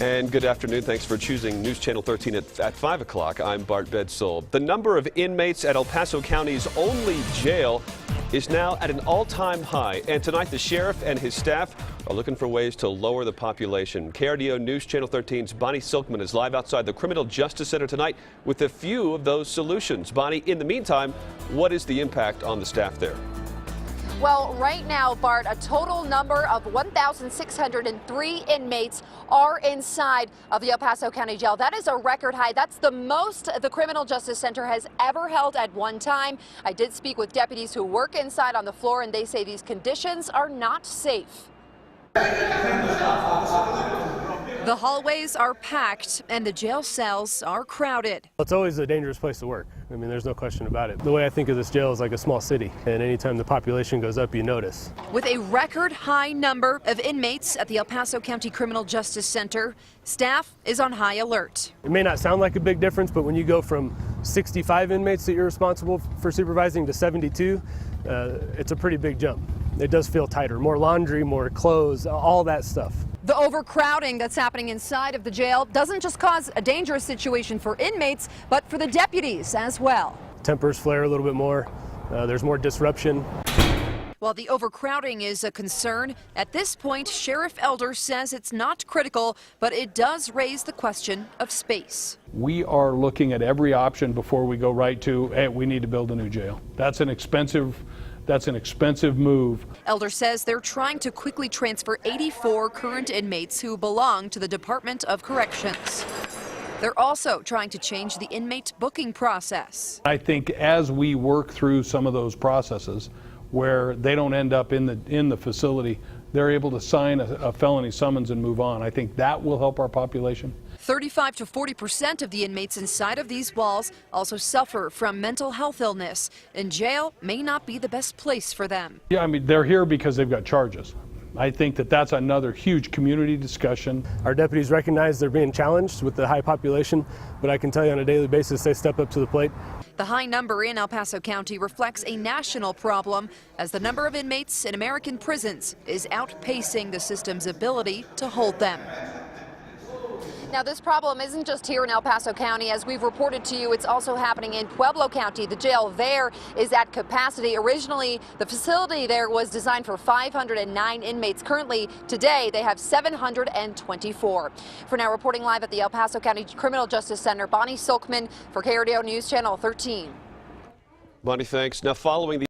And good afternoon. Thanks for choosing News Channel 13 at 5 o'clock. I'm Bart Bedsole. The number of inmates at El Paso County's only jail is now at an all-time high. And tonight, the sheriff and his staff are looking for ways to lower the population. KRDO News Channel 13's Bonnie Silkman is live outside the Criminal Justice Center tonight with a few of those solutions. Bonnie, in the meantime, what is the impact on the staff there? Well, right now, Bart, a total number of 1,603 inmates are inside of the El Paso County Jail. That is a record high. That's the most the Criminal Justice Center has ever held at one time. I did speak with deputies who work inside on the floor, and they say these conditions are not safe. The hallways are packed and the jail cells are crowded. It's always a dangerous place to work. I mean, there's no question about it. The way I think of this jail is like a small city, and anytime the population goes up, you notice. With a record high number of inmates at the El Paso County Criminal Justice Center, staff is on high alert. It may not sound like a big difference, but when you go from 65 inmates that you're responsible for supervising to 72, it's a pretty big jump. It does feel tighter, more laundry, more clothes, all that stuff. The overcrowding that's happening inside of the jail doesn't just cause a dangerous situation for inmates, but for the deputies as well. Tempers flare a little bit more. There's more disruption. While the overcrowding is a concern, at this point, Sheriff Elder says it's not critical, but it does raise the question of space. We are looking at every option before we go right to, hey, we need to build a new jail. That's an expensive move. Elder says they're trying to quickly transfer 84 current inmates who belong to the Department of Corrections. They're also trying to change the inmate booking process. I think as we work through some of those processes where they don't end up in the facility, they're able to sign a felony summons and move on. I think that will help our population. 35 to 40% of the inmates inside of these walls also suffer from mental health illness, and jail may not be the best place for them. Yeah, I mean, they're here because they've got charges. I think that that's another huge community discussion. Our deputies recognize they're being challenged with the high population, but I can tell you on a daily basis they step up to the plate. The high number in El Paso County reflects a national problem as the number of inmates in American prisons is outpacing the system's ability to hold them. Now, this problem isn't just here in El Paso County. As we've reported to you, it's also happening in Pueblo County. The jail there is at capacity. Originally, the facility there was designed for 509 inmates. Currently, today, they have 724. For now, reporting live at the El Paso County Criminal Justice Center, Bonnie Silkman for KRDO News Channel 13. Bonnie, thanks. Now, following the